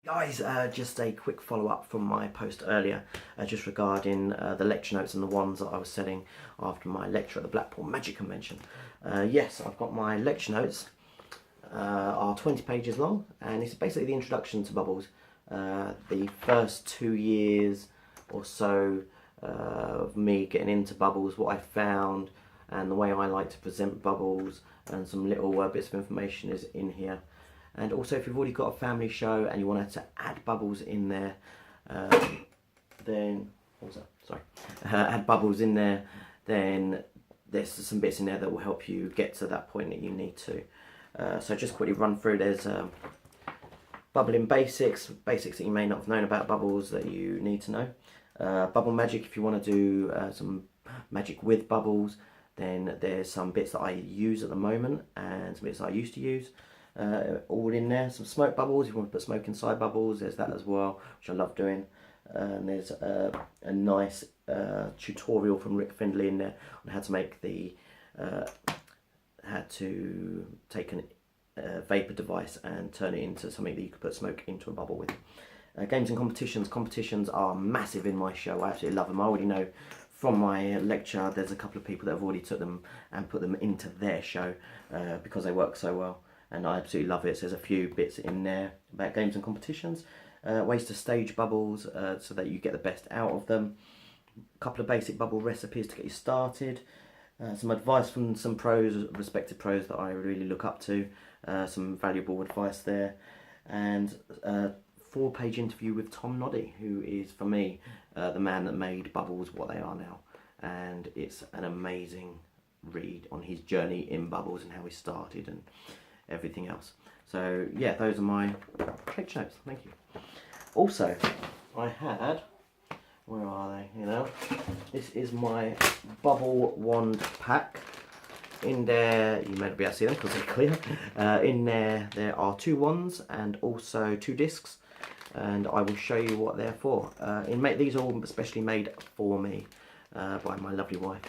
Guys, just a quick follow-up from my post earlier, just regarding the lecture notes and the ones that I was selling after my lecture at the Blackpool Magic Convention. Yes, I've got my lecture notes, are 20 pages long, and it's basically the introduction to bubbles. The first 2 years or so of me getting into bubbles, what I found, and the way I like to present bubbles, and some little bits of information is in here. And also, if you've already got a family show and you wanted to add bubbles in there, then what was that? Sorry, add bubbles in there, then there's some bits in there that will help you get to that point that you need to. So just quickly run through. There's bubbling basics that you may not have known about bubbles that you need to know. Bubble magic, if you want to do some magic with bubbles, then there's some bits that I use at the moment and some bits that I used to use. All in there. Some smoke bubbles, if you want to put smoke inside bubbles, there's that as well, which I love doing. And there's a nice tutorial from Rick Findlay in there on how to make the how to take a vapor device and turn it into something that you could put smoke into a bubble with. Games and competitions are massive in my show. I absolutely love them. I already know from my lecture there's a couple of people that have already took them and put them into their show because they work so well. And I absolutely love it. So there's a few bits in there about games and competitions, ways to stage bubbles so that you get the best out of them, a couple of basic bubble recipes to get you started, some advice from some pros, respected pros that I really look up to, some valuable advice there, and a 4-page interview with Tom Noddy, who is, for me, the man that made bubbles what they are now. And it's an amazing read on his journey in bubbles and how he started and everything else. So yeah, those are my lecture notes. Thank you. Also, I had, where are they? You know, this is my bubble wand pack. In there, you may not be able to see them because they're clear. In there are 2 wands and also 2 discs, and I will show you what they're for. These are all specially made for me by my lovely wife,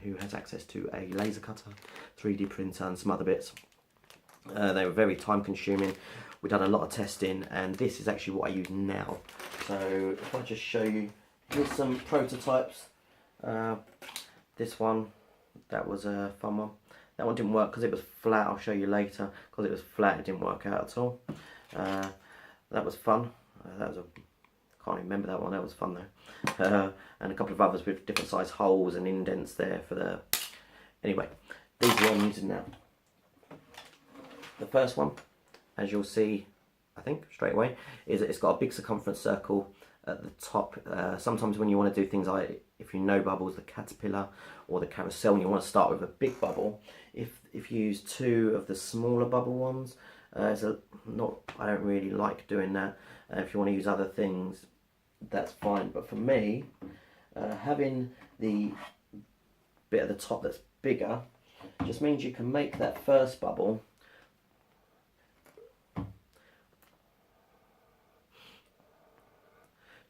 who has access to a laser cutter, 3D printer, and some other bits. They were very time consuming. We've done a lot of testing, and this is actually what I use now. So if I just show you, here's some prototypes. This one, that was a fun one. That one didn't work because it was flat. I'll show you later. Because it was flat, it didn't work out at all. That was fun. Can't remember that one. That was fun though. And a couple of others with different size holes and indents there for the. Anyway, these are what I'm using now. The first one, as you'll see, I think straight away, is that it's got a big circumference circle at the top. Sometimes when you want to do things like, if you know bubbles, the caterpillar or the carousel, and you want to start with a big bubble, if you use 2 of the smaller bubble ones, I don't really like doing that. If you want to use other things, that's fine. But for me, having the bit at the top that's bigger just means you can make that first bubble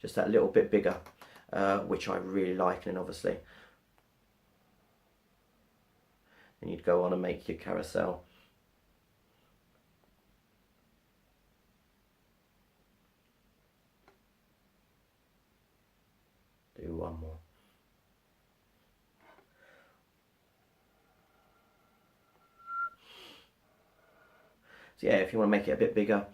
just that little bit bigger, which I really like. And obviously, and you'd go on and make your carousel. Do one more. So yeah, if you want to make it a bit bigger,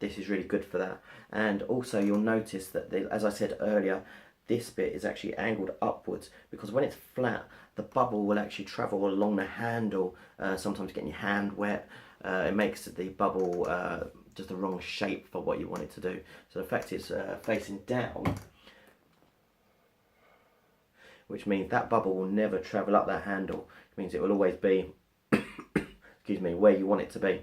this is really good for that. And also you'll notice that, as I said earlier, this bit is actually angled upwards, because when it's flat, the bubble will actually travel along the handle, sometimes getting your hand wet. It makes the bubble just the wrong shape for what you want it to do. So the fact it's facing down, which means that bubble will never travel up that handle. It means it will always be excuse me, where you want it to be,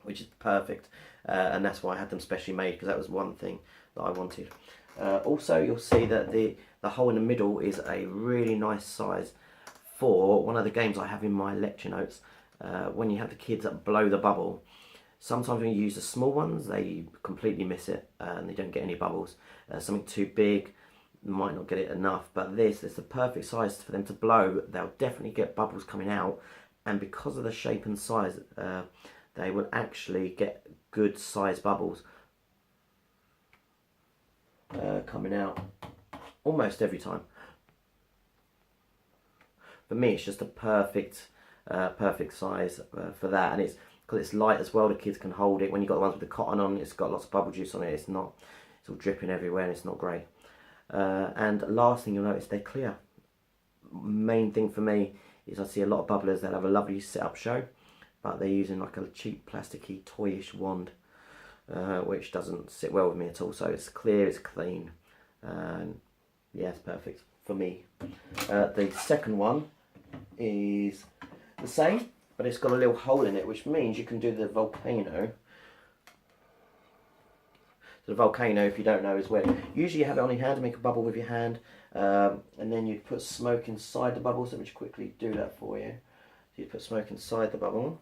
which is perfect. And that's why I had them specially made, because that was one thing that I wanted. Also, you'll see that the hole in the middle is a really nice size for one of the games I have in my lecture notes. When you have the kids that blow the bubble, sometimes when you use the small ones, they completely miss it and they don't get any bubbles. Something too big, might not get it enough, but this is the perfect size for them to blow. They'll definitely get bubbles coming out, and because of the shape and size, they will actually get good size bubbles. coming out almost every time. For me, it's just a perfect size for that, and it's because it's light as well. The kids can hold it. When you've got the ones with the cotton on, it's got lots of bubble juice on it. It's all dripping everywhere, and it's not great. And last thing you'll notice, they're clear. Main thing for me is I see a lot of bubblers that have a lovely setup show, but they're using like a cheap plasticky toyish wand, which doesn't sit well with me at all. So it's clear, it's clean, and yeah, it's perfect for me. The second one is the same, but it's got a little hole in it, which means you can do the volcano. So the volcano, if you don't know, is where usually you have it on your hand to make a bubble with your hand, and then you put smoke inside the bubble. So let me just quickly do that for you. So you put smoke inside the bubble.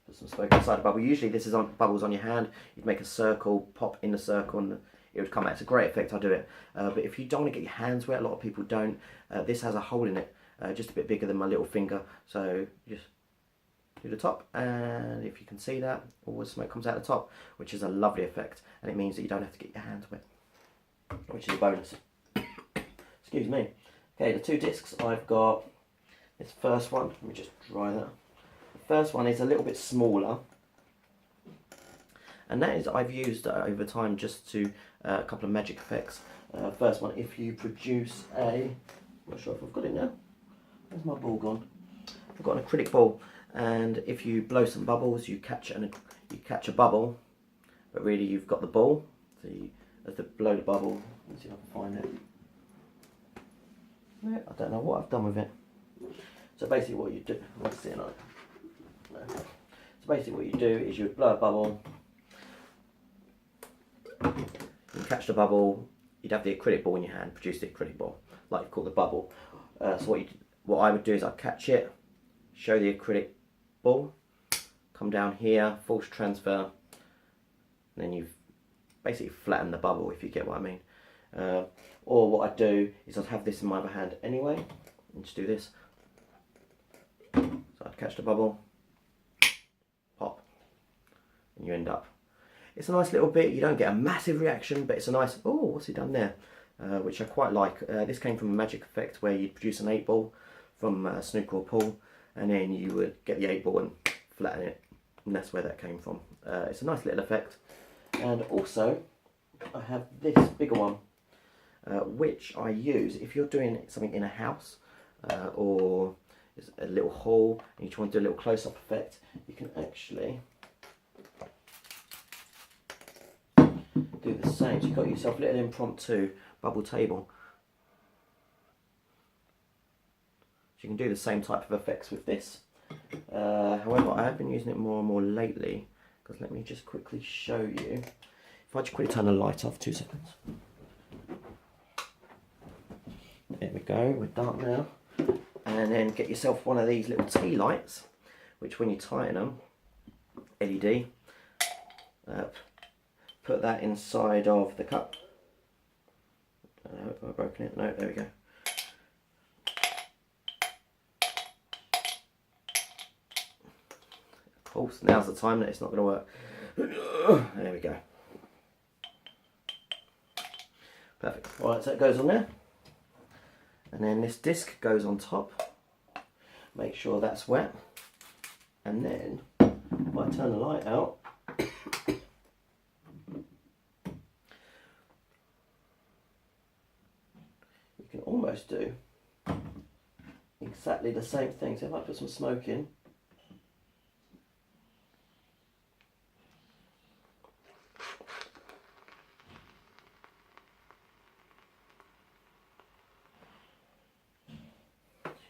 Put some smoke inside the bubble. Usually this is on bubbles on your hand. You'd make a circle, pop in the circle, and it would come out. It's a great effect. I do it. But if you don't want to get your hands wet, a lot of people don't. This has a hole in it, just a bit bigger than my little finger. So just do the top, and if you can see that, all the smoke comes out the top, which is a lovely effect, and it means that you don't have to get your hands wet, which is a bonus. Excuse me. Okay, the two discs I've got. This first one, let me just dry that. The first one is a little bit smaller, and that is I've used over time just to a couple of magic effects. First one, if you produce I'm not sure if I've got it now. Where's my ball gone? I've got an acrylic ball, and if you blow some bubbles, you catch a bubble, but really you've got the ball. So you, as to blow the bubble, let's see if I can find it. No, I don't know what I've done with it. So basically, what you do, what's it on? No. So basically, what you do is you would blow a bubble. You catch the bubble. You'd have the acrylic ball in your hand, produce the acrylic ball, like you call the bubble. So what I would do is I'd catch it, show the acrylic ball, come down here, force transfer, and then you've basically flattened the bubble, if you get what I mean. Or what I'd do is I'd have this in my other hand anyway, and just do this. So I'd catch the bubble, pop, and you end up. It's a nice little bit. You don't get a massive reaction, but it's a nice, oh, what's he done there? Which I quite like. This came from a magic effect where you'd produce an 8 ball from snooker or pool, and then you would get the 8 ball and flatten it, and that's where that came from. It's a nice little effect. And also I have this bigger one, which I use if you're doing something in a house or a little hall and you want to do a little close-up effect. You can actually do the same. So you've got yourself a little impromptu bubble table. So you can do the same type of effects with this. However, I have been using it more and more lately, because let me just quickly show you. If I just quickly turn the light off, 2 seconds. There we go, we're dark now. And then get yourself one of these little tea lights, which when you tighten them, LED, put that inside of the cup. Have I broken it? No, there we go. Of course, now's the time that it's not going to work. There we go. Perfect. Alright, so it goes on there. And then this disc goes on top. Make sure that's wet. And then, if I turn the light out, you can almost do exactly the same thing. So if I put some smoke in,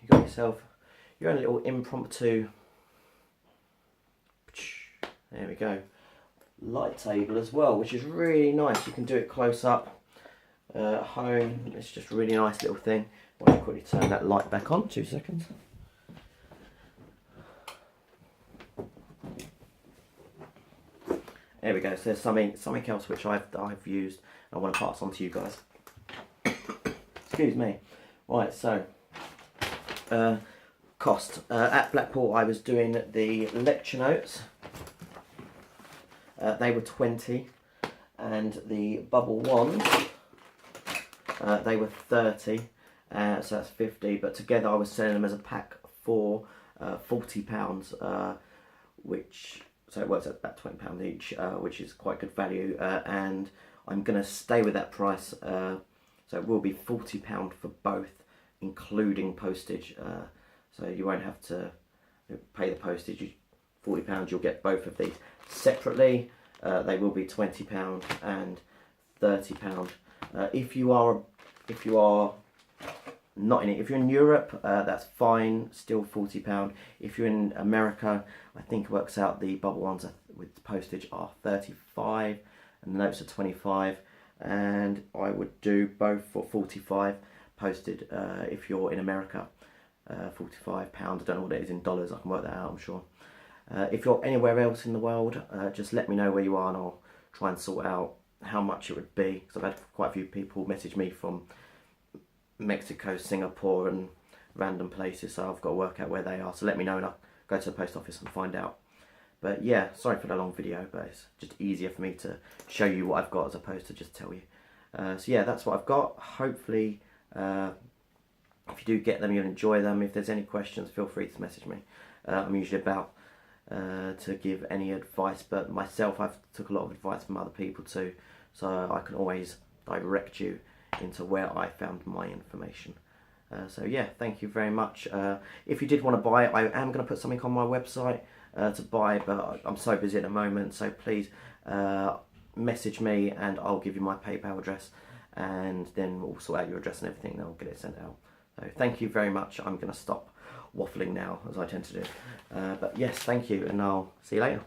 you got yourself your own little impromptu, there we go, light table as well, which is really nice. You can do it close up at home. It's just a really nice little thing. I'll quickly turn that light back on, 2 seconds. There we go. So there's something else which I've used. I want to pass on to you guys. Excuse me. Right, so Cost. At Blackpool I was doing the lecture notes. They were 20, and the bubble wands, they were 30, so that's 50, but together I was selling them as a pack for £40, which, so it works at about £20 each, which is quite good value, and I'm going to stay with that price, so it will be £40 for both, including postage, so you won't have to pay the postage. £40, you'll get both of these separately. They will be £20 and £30. If you are not in it, if you're in Europe, that's fine, still £40. If you're in America, I think it works out the bubble ones with postage are 35 and the notes are 25, and I would do both for 45 posted if you're in America. £45, I don't know what it is in dollars, I can work that out, I'm sure. If you're anywhere else in the world, just let me know where you are and I'll try and sort out how much it would be, because I've had quite a few people message me from Mexico, Singapore and random places, so I've got to work out where they are, so let me know and I'll go to the post office and find out. But yeah, sorry for the long video, but it's just easier for me to show you what I've got as opposed to just tell you. So yeah, that's what I've got. Hopefully if you do get them, you'll enjoy them. If there's any questions, feel free to message me. I'm usually about to give any advice, but myself, I've took a lot of advice from other people too, so I can always direct you into where I found my information. So yeah, thank you very much. If you did want to buy it, I am going to put something on my website to buy, but I'm so busy at the moment, so please message me and I'll give you my PayPal address, and then we'll sort out your address and everything and I'll get it sent out. So thank you very much. I'm going to stop waffling now, as I tend to do. But yes, thank you, and I'll see you later.